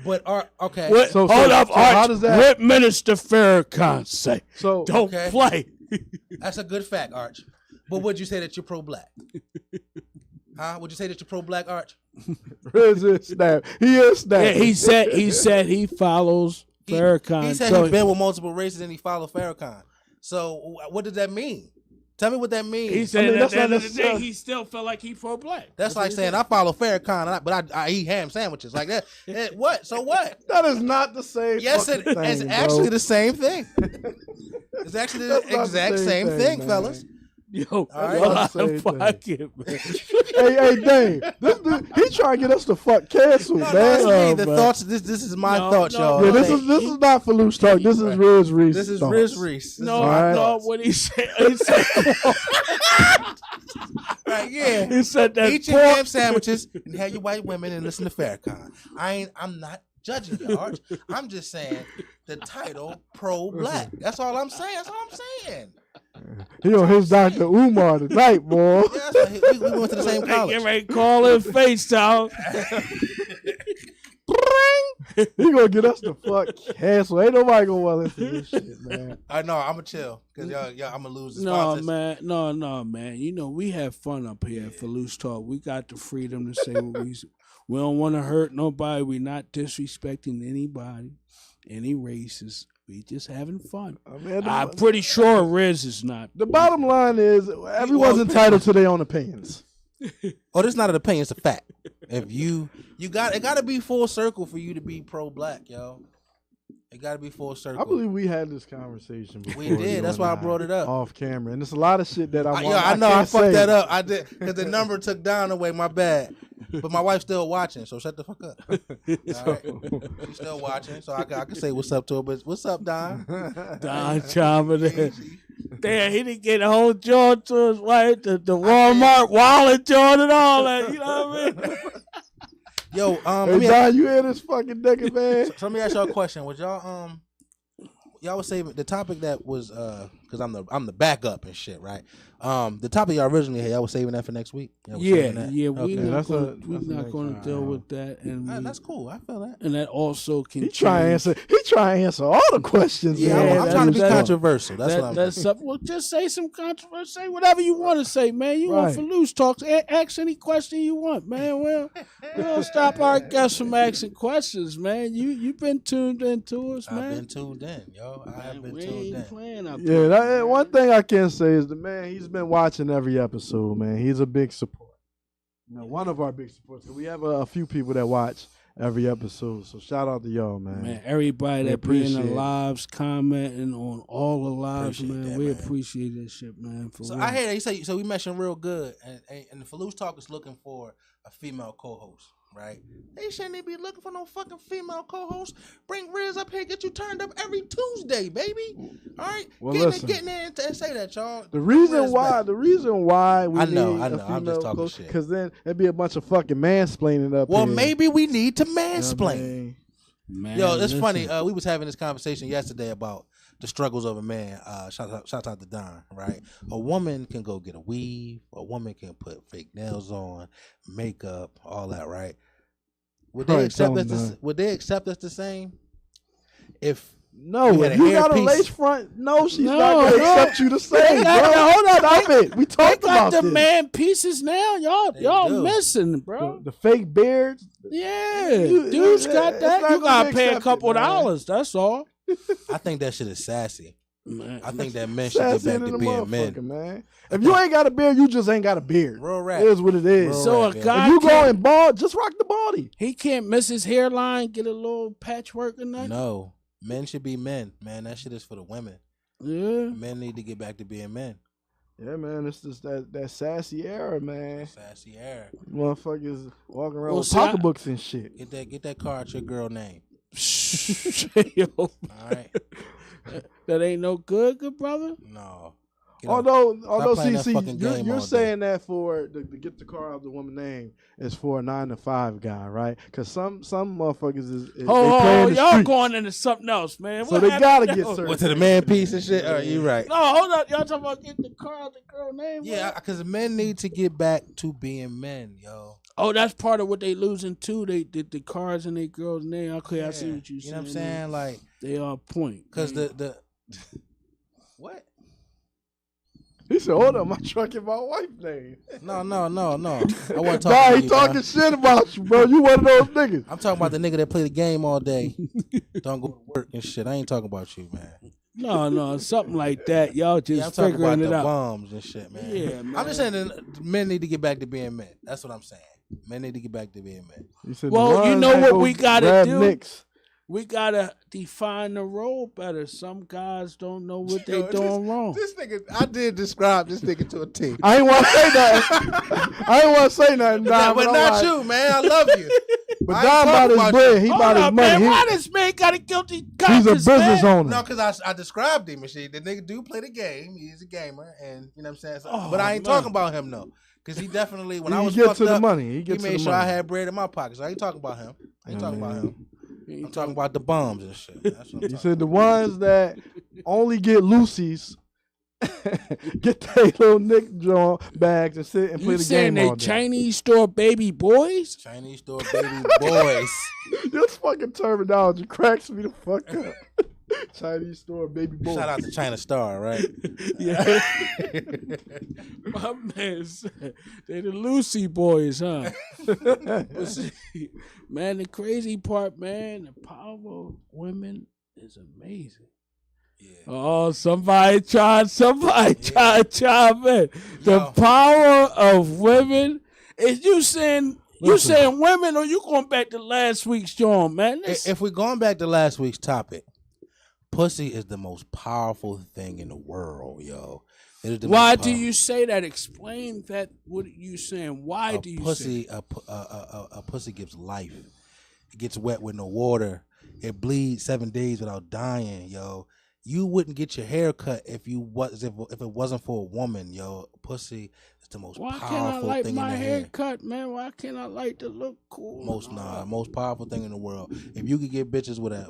But Arch, okay. Hold up, so Arch. how does that? What Minister Farrakhan say? So Don't Okay. play. That's a good fact, Arch. But would you say that you're pro-black? Huh? Would you say that you're pro-black, Arch? Riz is snap. He is snap. Yeah, he said he follows Farrakhan. He said So he's been with multiple races and he followed Farrakhan. So what does that mean? Tell me what that means. he said that's at the end not of the day, necessarily- he still felt like he pro-black. That's like saying I follow Farrakhan, but I eat ham sandwiches like that. What? So what? That is not the same. Yes, fucking thing, it's bro. actually the same thing. It's actually the That's not the exact same same thing, thing, man. fellas. Yo, right. well, That's the same fuck it, man. Hey, Dane. He trying to get us to fuck cancel, No, man. that's me. Oh, The man. thoughts. This is my No, thoughts, no, y'all. Yeah, this Okay. is not Filoosh talk. This is Riz Reese. This is thoughts. Riz Reese. This No, is my Alright. no, thoughts. what he said. He said, Right, yeah. he said that. Eat your ham sandwiches and have your white women and listen to Farrakhan. I'm not judging you, Arch. I'm just saying the title pro-black. That's all I'm saying. That's all I'm saying. He on his Dr. Umar tonight, boy. Yeah, that's right. We went to the same Get college. ready to call in FaceTime. He gonna get us the fuck cancel. Ain't nobody gonna want to listen to this shit, man. I know. I'm gonna chill because y'all, I'm gonna lose the No, sponsors. man. No, man. You know, we have fun up here at Filoosh Talk. We got the freedom to say We don't want to hurt nobody. We're not disrespecting anybody, any races. We just having fun. I'm pretty sure Riz is not. The bottom line is everyone's entitled to their own opinions. Oh, this is not an opinion, it's a fact. If you got it, got to be full circle for you to be pro-black, yo. It got to be full circle. I believe we had this conversation before. We did. That's why I brought it up off camera, and there's a lot of shit that I know I fucked that up. I did because the number took down away. My bad. But my wife's still watching, so shut the fuck up. All right? She's still watching, so I can say what's up to her. But what's up, Don? Don Chamba. Damn, he didn't get a whole joint to his wife, the Walmart wallet joint and all that. You know what I mean? Yo, hey, Don, you hear this fucking nigga, man? So let me ask y'all a question. Was y'all y'all was saving the topic that was because I'm the backup and shit, right? The topic y'all originally had, y'all was saving that for next week. Yeah, okay. we're not going to deal with that, and that's cool. I feel that, and that also can. He try to answer all the questions. Yeah, I'm trying to be controversial. That's what well, just say some controversy. Say whatever you want to say, man. You want Filoosh talks? Ask any question you want, man. Well, we don't stop our guests from asking questions, man. You've been tuned into us, man. I've been tuned in, yo. I have been tuned in. Yeah, one thing I can say is the man. He's been watching every episode, man. He's a big support. You know, one of our big supporters. We have a few people that watch every episode, so shout out to y'all, man. Man, everybody that be in the lives, commenting on all the lives, man. We appreciate this shit, man. So I hear that you say so. We mentioned real good, and the Filoosh Talk is looking for a female co-host. Right? They shouldn't be looking for no fucking female co-host. Bring Riz up here, get you turned up every Tuesday, baby. All right? Well, getting in and say that, y'all. The reason why we need a I'm female just talking co-host, shit. because then there'd be a bunch of fucking mansplaining up here. Well, maybe we need to mansplain. You know man, yo, it's funny. We was having this conversation yesterday about the struggles of a man. Shout out to Don, right? A woman can go get a weave. A woman can put fake nails on, makeup, all that, right? Would they accept us? Would they accept us the same? If if you got a lace front, she's not gonna accept you the same, bro. Hold on, stop it. We talked about the this. man pieces now, y'all missing, bro. The fake beards. Yeah, dudes got that. You gotta pay a couple dollars. That's all. I think that shit is sassy. Man. I think that men should get back to being men. Man. If you ain't got a beard, you just ain't got a beard. Real rap. It is what it is. So a guy, if you going bald, just rock the baldy. He can't miss his hairline, get a little patchwork or nothing. No, men should be men, man. That shit is for the women. Yeah, men need to get back to being men. Yeah, man, it's just that sassy era, man. Sassy era. Motherfuckers walking around with pocketbooks and shit. Get that car at your girl name. Yo. All right. That ain't no good brother. No. Although, see, you're saying that for to get the car out of the woman's name is for a 9-to-5 guy, right? Because some motherfuckers is y'all going into something else, man. So they gotta get certain. What, to the man piece and shit? Oh, you right. No, hold up, y'all talking about getting the car out the girl name? Yeah, because men need to get back to being men, yo. Oh, that's part of what they losing too. They did the cars in their girl's name. Okay, I see what you saying. You know what I'm saying? Like they are point. Because the what? He said, "Hold up, my truck and my wife's name." No. I want to talk. He talking shit about you, bro. You one of those niggas. I'm talking about the nigga that play the game all day, don't go to work and shit. I ain't talking about you, man. No, something like that. Y'all just I'm figuring talking about it out. The bombs and shit, man. Yeah, man. I'm just saying that men need to get back to being men. That's what I'm saying. Men need to get back to being men. Well, you know what we gotta do? Nicks. We gotta define the role better. Some guys don't know what they doing wrong. This nigga, I did describe this nigga to a T. I ain't want to say nothing. Don, but not you, man. I love you. But Don bought his bread. He bought his money. Man, why this man got a guilty conscience? He's a business owner. No, because I described him and shit. The nigga do play the game. He's a gamer, and you know what I'm saying. So, but I ain't talking about him though, because he definitely when I was fucked up, he made sure I had bread in my pocket. So I ain't talking about him. I'm talking about the bombs and shit. That's what he said the ones that only get Lucy's, get their little Nick John bags and sit and play the game all day. Chinese store baby boys? Chinese store baby boys. This fucking terminology cracks me the fuck up. Chinese store, baby boy. Shout out to China Star, right? Yeah. My man said they the Lucy boys, huh? But see, man, the crazy part, man, the power of women is amazing. Yeah. Oh, somebody tried chime in. The Yo. power of women. Is you saying women, or you going back to last week's joint, man? If we're going back to last week's topic, pussy is the most powerful thing in the world, yo. It is the Why most do powerful. you say that? Explain that. What are you saying? Why do you say that? A pussy gives life. It gets wet with no water. It bleeds 7 days without dying, yo. You wouldn't get your hair cut if it wasn't for a woman, yo. Pussy is the most Why powerful can't I like thing my in the hair hair. cut, man? Why can't I like to look cool? Most powerful thing in the world. If you could get bitches with an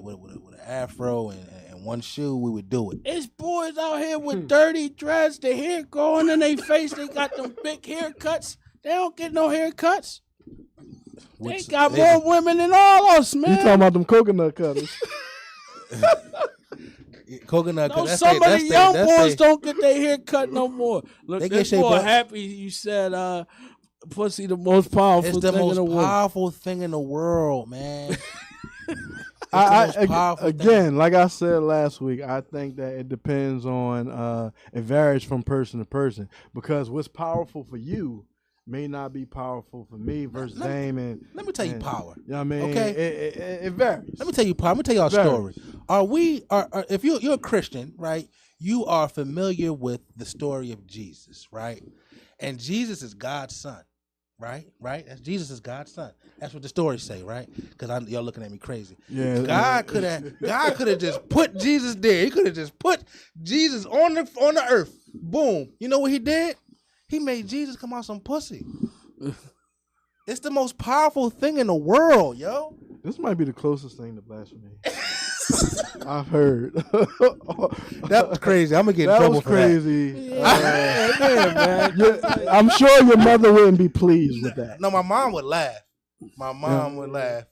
afro and one shoe, we would do it. It's boys out here with dirty dreads, their hair growing in their face. They got them big haircuts. They don't get no haircuts. They got more women than all us, man. You talking about them coconut cutters? Coconut. No, some of the young boys don't get their hair cut no more. Look, this boy happy you said pussy the most powerful It's the thing in the most world. powerful thing in the world, man. Again, like I said last week, I think that it depends on it varies from person to person, because what's powerful for you may not be powerful for me versus Dame. Let me tell you power. You know what I mean? Okay. It varies. Let me tell you power. Let me tell you our story. If you're a Christian, right, you are familiar with the story of Jesus, right? And Jesus is God's son, right? Jesus is God's son. That's what the stories say, right? Because y'all looking at me crazy. Yeah. God could have just put Jesus there. He could have just put Jesus on the earth. Boom. You know what he did? He made Jesus come out some pussy. It's the most powerful thing in the world, yo. This might be the closest thing to blasphemy I've heard. That was crazy. I'm gonna get in trouble for that. That was crazy. I'm sure your mother wouldn't be pleased with that. No, my mom would laugh. Would laugh.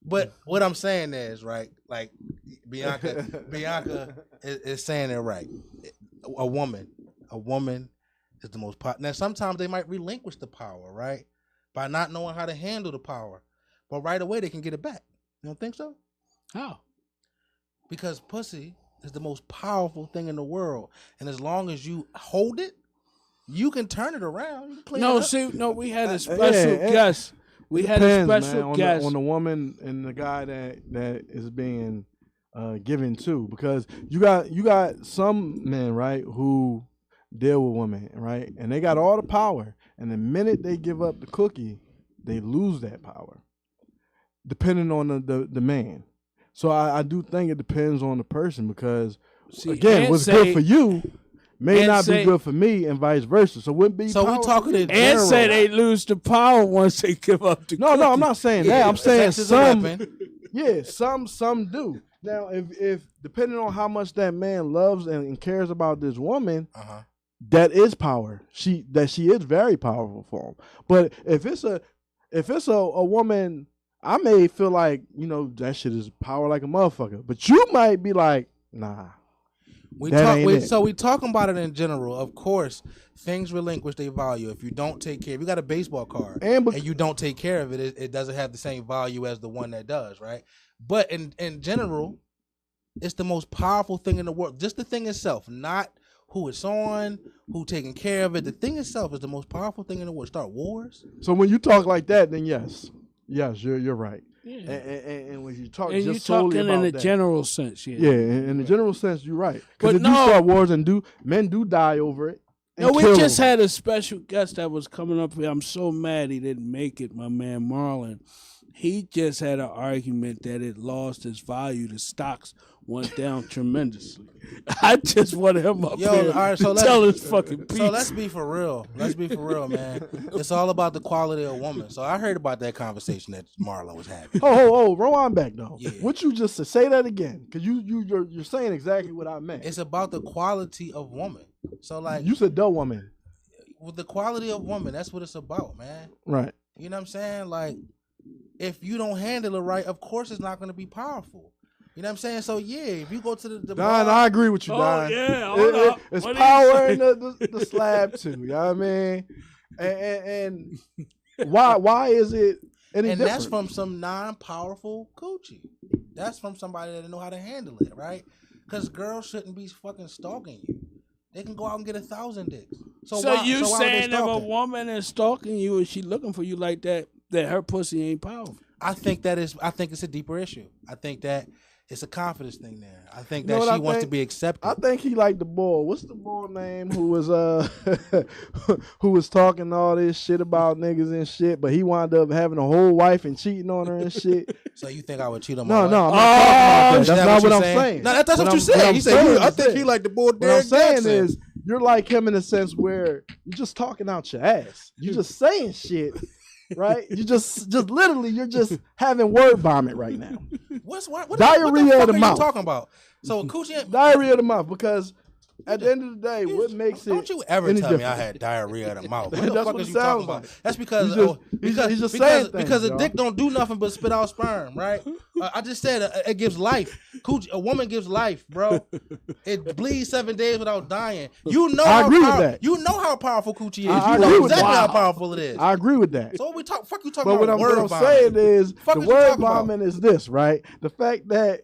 But what I'm saying is, right, like Bianca is saying it right. A woman is the most powerful. Now, sometimes they might relinquish the power, right, by not knowing how to handle the power. But right away, they can get it back. You don't think so? How? Because pussy is the most powerful thing in the world. And as long as you hold it, you can turn it around. You can clean it up. We had a special guest. We had a special guest. On the woman and the guy that is being given to. Because you got some men, right, who deal with women, right? And they got all the power. And the minute they give up the cookie, they lose that power, depending on the man. So I do think it depends on the person, because, again, what's good for you may not be good for me, and vice versa. So it wouldn't be. So we're talking in and general. say they lose the power once they give up the cookie. No, I'm not saying that. I'm saying sex is a some. weapon. Yeah, some do. Now, if depending on how much that man loves and cares about this woman, that is power. She is very powerful for him. But if it's a woman, I may feel like, that shit is power like a motherfucker. But you might be like, nah. We talking about it in general. Of course, things relinquish their value. If you don't take care, if you got a baseball card and you don't take care of it, it doesn't have the same value as the one that does, right? But in general, it's the most powerful thing in the world. Just the thing itself, not who it's on, who taking care of it. The thing itself is the most powerful thing in the world. Start wars. So when you talk like that, then yes, you're right. Yeah. And when you talk, and just you're solely talking about in the general sense, yeah, in the general sense, you're right. Because if you start wars and men do die over it. No, we just had a special guest that was coming up here. I'm so mad he didn't make it, my man Marlon. He just had an argument that it lost its value. The stocks went down tremendously. I just wanted him up here all right, so to tell his fucking piece. So let's be for real. Man. It's all about the quality of woman. So I heard about that conversation that Marlon was having. Oh, roll on back though. Yeah. What you just said? Say that again, because you're saying exactly what I meant. It's about the quality of woman. So like you said, the woman. With the quality of woman, that's what it's about, man. Right. You know what I'm saying? Like, if you don't handle it right, of course it's not going to be powerful. You know what I'm saying? So yeah, if you go to the Don, bar, I agree with you, Don. Yeah, hold up. It's What power in the slab too. You know what I mean? And why is it any and different? that's from some non-powerful coochie. That's from somebody that know how to handle it, right? Because girls shouldn't be fucking stalking you. They can go out and get 1,000 dicks. So why you are they saying if a stalking? woman is stalking you and she looking for you like that her pussy ain't powerful? I think it's a deeper issue. I think that it's a confidence thing there. I think that You know what she I wants to think? be accepted. I think he liked the boy. What's the boy name who was who was talking all this shit about niggas and shit, but he wound up having a whole wife and cheating on her and shit. So you think I would cheat on my wife? No, I'm not talking about that. Is That's that not what what you're I'm saying. No, that's what you I'm said. You said saying I is think this. he like the boy What I'm Derek saying Jackson. is you're like him in a sense where you're just talking out your ass. You're just saying shit, right? You just literally you're just having word vomit right now. what Diarrhea the fuck of the are mouth. you talking about? So coochie. Diarrhea of the mouth, because at the end of the day, what makes it? Don't you ever any tell me I different? had diarrhea of the mouth? What the That's fuck what is it you talking sounds about? like. That's because He's just saying things, because a y'all. dick don't do nothing but spit out sperm, right? I just said it gives life. A woman gives life, bro. It bleeds 7 days without dying. You know I agree with that. You know how powerful coochie is. I You know agree with exactly that. how powerful it is. I agree with that. So we talk. Fuck you talking But about what word I'm vomit. saying is Fuck the is you word talking about? vomit is this, right? The fact that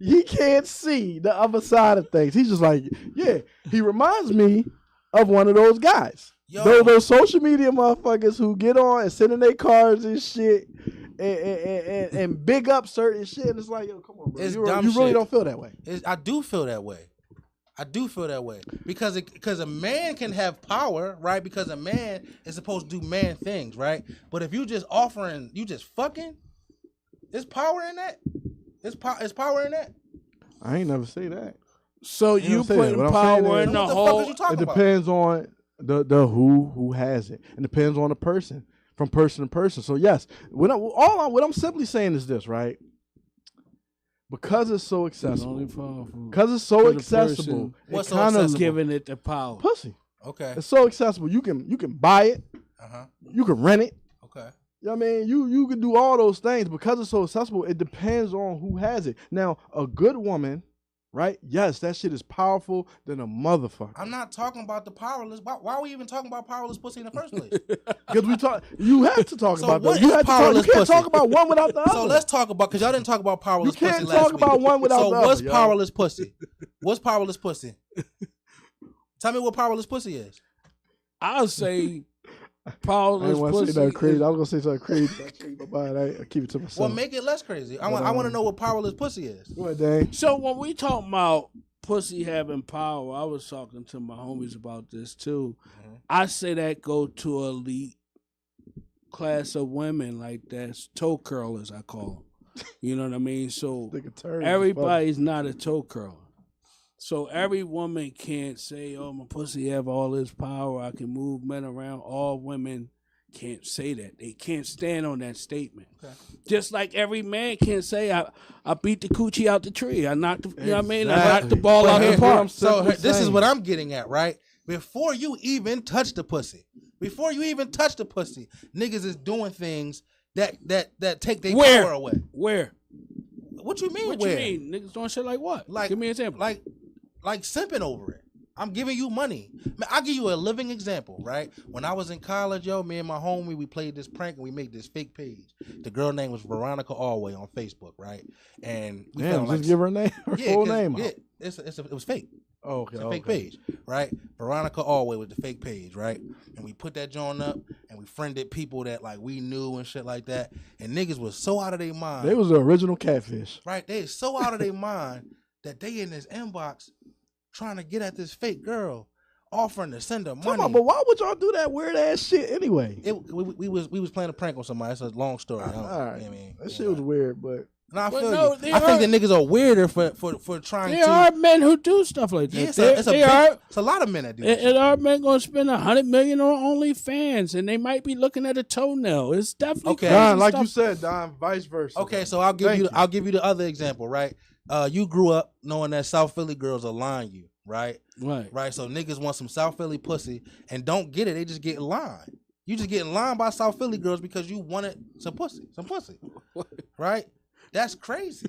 he can't see the other side of things. He's just like, yeah, he reminds me of one of those guys. Yo. Those social media motherfuckers who get on and sit in their cars and shit and big up certain shit. And it's like, yo, come on, bro. It's You dumb really shit. don't feel that way. I do feel that way. Because a man can have power, right? Because a man is supposed to do man things, right? But if you just fucking, there's power in that. It's power in that. I ain't never say that. So You you don't say that. putting What I'm saying power is- in the What the fuck whole. is you talking It about? depends on the who has it. It depends on the person, from person to person. So yes, what I'm simply saying is this, right? Because it's so It's accessible. only powerful. Because it's so For the accessible, person What's it so kind of accessible? Giving it the power. pussy. Okay. It's so accessible. You can buy it. Uh-huh. You can rent it. Okay. You know what I mean? You can do all those things because it's so accessible. It depends on who has it. Now, a good woman, right? Yes, that shit is powerful than a motherfucker. I'm not talking about the powerless. Why are we even talking about powerless pussy in the first place? Because you have to talk So about what that. You is have to talk. You powerless can't pussy? talk about one without the other. So let's talk about, because y'all didn't talk about powerless You can't pussy last talk week. about one without so the other. what's yo. powerless pussy? What's powerless pussy? Tell me what powerless pussy is. I'll say I powerless didn't want to pussy. say nothing crazy. is- I was gonna say something crazy. I keep my mind. I keep it to myself. Well, make it less crazy. I want to know what powerless pussy is. Go ahead, Dane. So when we talk about pussy having power, I was talking to my homies about this too. Mm-hmm. I say that go to elite class of women, like that's toe curlers, I call them. You know what I mean? So Nigga turd. everybody's not a toe curler. So every woman can't say, "Oh, my pussy have all this power. I can move men around." All women can't say that. They can't stand on that statement. Okay. Just like every man can't say, I beat the coochie out the tree. I knocked the, you know what I mean? I Exactly. knocked the ball But out here- the park. So simply this is saying. what I'm getting at, right? Before you even touch the pussy, niggas is doing things that take their Where? power away. Where? What you mean? What where? you mean? Niggas doing shit like what? Like, Give me an example. Like simping over it. I'm giving you money. Man, I'll give you a living example, right? When I was in college, yo, me and my homie, we played this prank and we made this fake page. The girl name was Veronica Alway on Facebook, right? And we Damn, found just give her name, her full 'cause- name. Yeah, out. it was fake. Oh, okay. It's a fake page, right? Veronica Alway was the fake page, right? And we put that joint up and we friended people that like we knew and shit like that. And niggas was so out of their mind. They was the original catfish. Right? They so out of their mind that they in this inbox trying to get at this fake girl, offering to send her money. But why would y'all do that weird ass shit anyway? We was playing a prank on somebody. It's a long story. I don't- All right. you know what I mean, That shit was weird, but No, I But feel no, you. they I think are- the niggas are weirder for trying There to. are men who do stuff like that. Yeah, it's a lot of men that do. that shit. And our men gonna spend $100 million on OnlyFans, and they might be looking at a toenail. It's definitely Okay. crazy Don, like stuff. you said, Don, vice versa. Okay, so I'll give Thank you I'll give you the other example, right? You grew up knowing that South Philly girls are lying you, right? Right. Right. So niggas want some South Philly pussy and don't get it. They just get in line. You just get in line by South Philly girls because you wanted some pussy, right? That's crazy.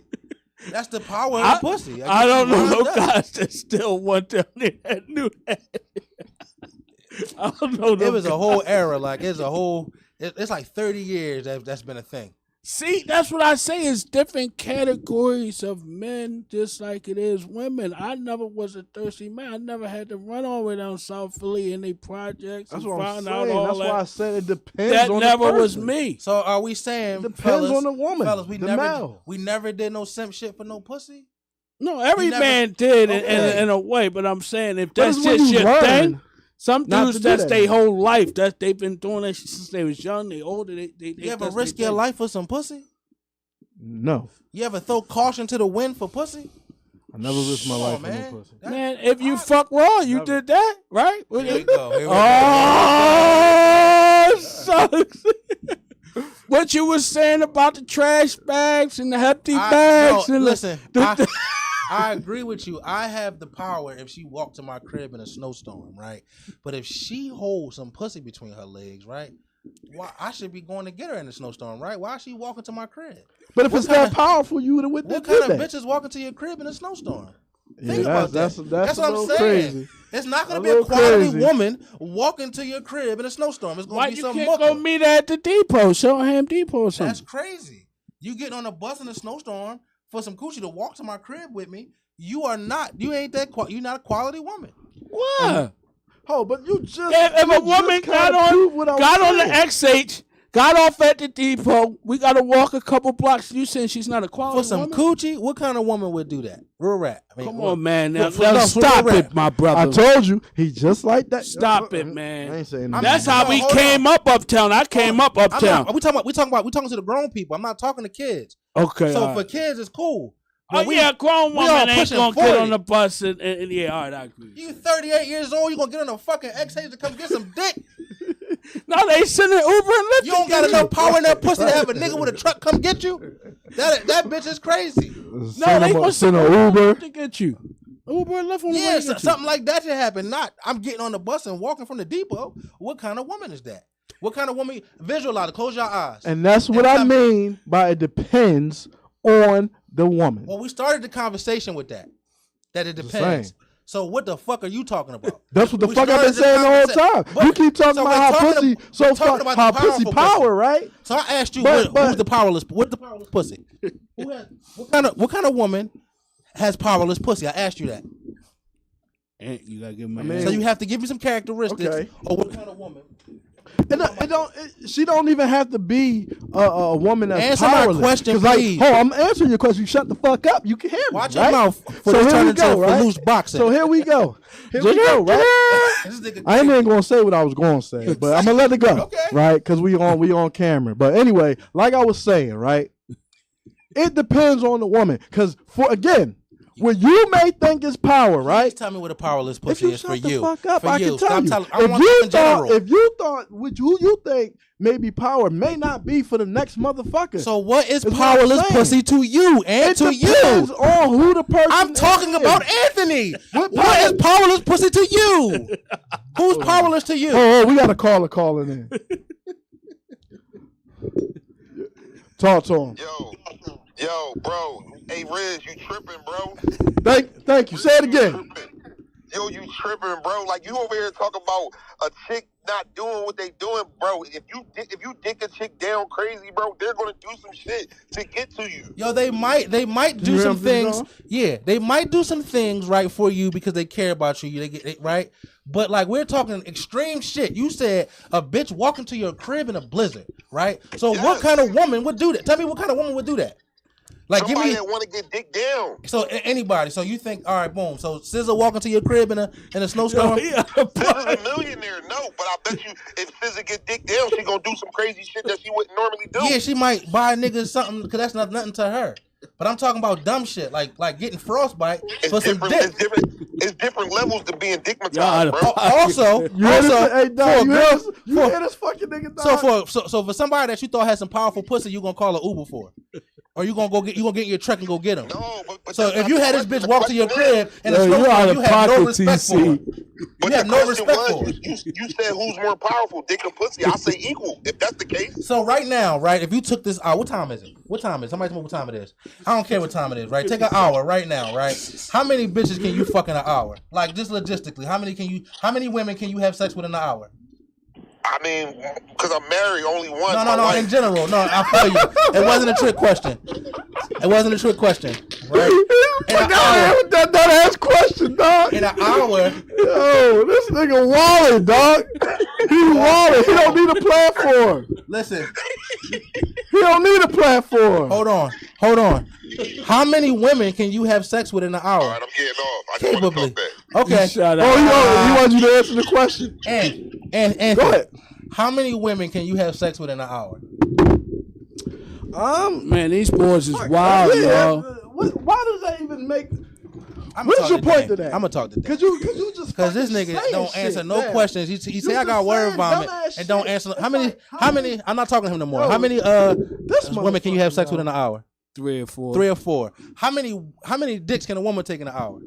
That's the power of the pussy. I don't know no guys that still want down there that knew that. I don't know. It was a whole era. Like it's a whole. It's like 30 years that's been a thing. See, that's what I say. It's different categories of men, just like it is women. I never was a thirsty man. I never had to run all the way down South Philly in their projects. That's and what I'm find saying. out all That's that. why I said it depends That on never the was person. me. So are we saying Depends fellas, on the woman, fellas, male. we never did no simp shit for no pussy? No, every You never- man did Okay. in a way, but I'm saying if But that's it's when just you your learn thing, some not dudes to do that's that. their whole life. That they've been doing that shit since they was young. They older. They You ever that's risk their your thing. life for some pussy? No, You ever throw caution to the wind for pussy? I never risked my Come life on, for man. no pussy. Man, if you fuck raw, you did that, right? Here we go. Here we go. Oh, sucks. What you was saying about the trash bags and the hefty bags? No, and listen, I agree with you. I have the power if she walked to my crib in a snowstorm, right? But if she holds some pussy between her legs, right? Why I should be going to get her in the snowstorm, right? Why is she walking to my crib? But if What it's kind that of- powerful, you would have What kind of bitch is walking to your crib in a snowstorm? Think about that. That's what a little I'm saying. crazy. It's not going A to be a little quality crazy. woman walking to your crib in a snowstorm. It's going Why to be you some can't go mucker. meet her at the depot, Showham Depot or something? That's crazy. You getting on a bus in a snowstorm for some coochie to walk to my crib with me? You are not. You ain't that. You're not a quality woman. What? Oh, but you just If you a woman just kinda proved what I was got on the saying. XH, got off at the depot, we got to walk a couple blocks. You saying she's not a quality For some woman? coochie, what kind of woman would do that? Real rap. I mean, Come what- on, man. Now, for- now no, for stop real it, rap. my brother. I told you, he just like that. Stop it, man. I ain't saying I'm- nothing. That's how No, we hold came up uptown. I came up I'm uptown. not, we talking to the grown people. I'm not talking to kids. Okay. So all for right. kids, it's cool. Oh, But yeah, a grown we all woman ain't pushing going to get 40. on the bus. And yeah, all right, I agree. You 38 years old, you gonna get on a fucking X-Haze to come get some dick? No, they sending Uber and Lyft. You don't got enough power in that pussy to have a nigga with a truck come get you? That bitch is crazy. No, they gonna send send an Uber. to get you. Uber and Lyft on the way Yeah, to get you. something like that should happen. Not I'm getting on the bus and walking from the depot. What kind of woman is that? What kind of woman? Visualize it. Close your eyes. And that's what I mean by it depends on the woman. Well, we started the conversation with that. That it Just depends. saying. So what the fuck are you talking about? That's what the We fuck I've been started saying the whole conversation. time. But- You keep talking so about we're how talking pussy ab- so we're talking far, about how the pussy powerful power, pussy. right? So I asked you, But- who's the powerless? What's the powerless pussy? What kind of woman has powerless pussy? I asked you that. And you gotta give me. mean- So you have to give me some characteristics. Okay. Or what kind of woman? She don't even have to be a woman that's Answer my powerless. question, 'Cause, like, please. I'm answering your question. You shut the fuck up. You can hear me. Watch right? your mouth for So this here turn we into go, a right? loose boxing. So here we go. Here we go, right? This nigga I ain't even gonna say what I was gonna say, but I'm gonna let it go, Okay. right? Because we on camera. But anyway, like I was saying, right? It depends on the woman. Because what you may think is power, Please right? tell me what a powerless If pussy you is shut for the you. fuck up, For I you. can tell Stop you. telling. I want in general. If you thought who you think may be power may not be for the next motherfucker. So what is That's what I'm powerless saying. pussy to you and it to depends you? on who the person I'm talking is. about Anthony. What What is powerless pussy to you? Who's powerless to you? Oh, we got a caller calling in. Talk to him. Yo, bro. Hey, Riz, you tripping, bro? Thank you. Say it again. Tripping. Yo, you tripping, bro? Like, you over here talking about a chick not doing what they doing, bro. If you dick a chick down crazy, bro, they're gonna do some shit to get to you. Yo, they might do You some have this things. on? Yeah, they might do some things right for you because they care about you. They get it right. But like we're talking extreme shit. You said a bitch walking to your crib in a blizzard, right? So what Yes. kind of woman would do that? Tell me what kind of woman would do that? Like Somebody give that me want to get dick down. so anybody. So you think all right, boom. So SZA walking to your crib in a snowstorm. Yeah, SZA a millionaire, no, but I bet you if SZA get dick down, she gonna do some crazy shit that she wouldn't normally do. Yeah, she might buy a nigga something because that's nothing to her. But I'm talking about dumb shit like getting frostbite for some dick. It's different levels to being dickmatized, Yeah, bro. Also, You hear this? Hey, for a dog, you girl, hear this fucking nigga, so dog? for somebody that you thought had some powerful pussy, you gonna call an Uber for? Or you gonna get in your truck and go get him? No, but so if you had this bitch walk to your crib and you have no respect for her. But you have no respect for her. You said who's more powerful, dick or pussy? I say equal. If that's the case. So right now, right? If you took this hour, what time is it? What time is it? Somebody tell me what time it is. I don't care what time it is, right? Take an hour right now, right? How many bitches can you fuck in an hour? Like just logistically, how many women can you have sex with in an hour? I mean, because I'm married, only one. No. In general, no. I feel you. It wasn't a trick question. Right? That ass question, dog. In an hour. Yo, this nigga walling, dog. He walling. He don't need a platform. Listen. He don't need a platform. Hold on. How many women can you have sex with in an hour? All right, I'm getting off. I just want to talk back. Okay. He wants you to answer the question. And go ahead. How many women can you have sex with in an hour? Man, these boys is wild, y'all. Why does that even make? What's your point to that? I'm gonna talk to that. Could you just? Because this nigga don't answer no questions. He say I got word vomit and don't answer. How many? I'm not talking to him no more. How many women can you have sex with in an hour? 3 or 4. How many dicks can a woman take in an hour?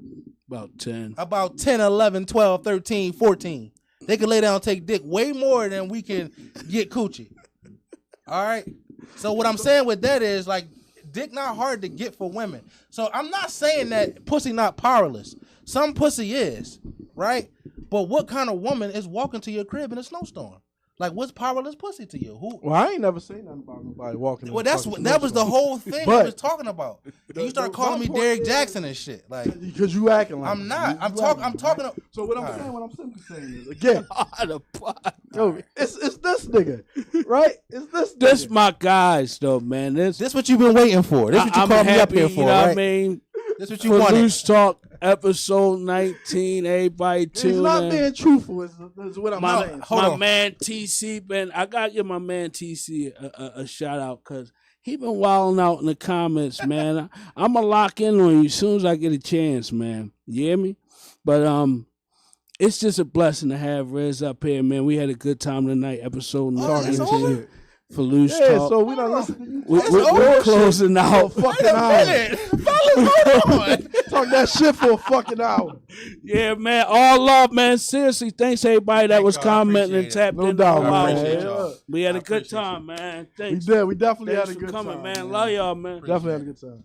About 10. About 10, 11, 12, 13, 14. They can lay down and take dick way more than we can get coochie. All right? So what I'm saying with that is, like, dick not hard to get for women. So I'm not saying that pussy not powerless. Some pussy is, right? But what kind of woman is walking to your crib in a snowstorm? Like, what's powerless pussy to you? Well, I ain't never seen nothing about nobody walking. Well, that was the whole thing I was talking about. And you start calling me Derek Jackson and shit, like because you acting like I'm not. I'm talking. So what I'm saying, what I'm simply saying is again, yo, it's this nigga, right? It's this. This my guys though, man. This what you've been waiting for. This what you called me up here for, you know right? What I mean, this what you wanted. Filoosh Talk episode 19. Everybody tune in. He's not being truthful. Is what I'm saying. My man TC I gotta give my man TC a shout out because he been wilding out in the comments, man. I'm gonna lock in on you as soon as I get a chance, man. You hear me? But it's just a blessing to have Rez up here, man. We had a good time tonight. Episode 19. Filoosh Talk. So we don't listen to you. We're closing out. Fucking hour. Talk that shit for a fucking hour. Yeah, man. All love, man. Seriously, thanks everybody that was commenting and tapped in. No doubt, we had a good time, man. Thanks. We did. We definitely Thanks had a good for coming, time, man. Love y'all, man. Definitely had a good time.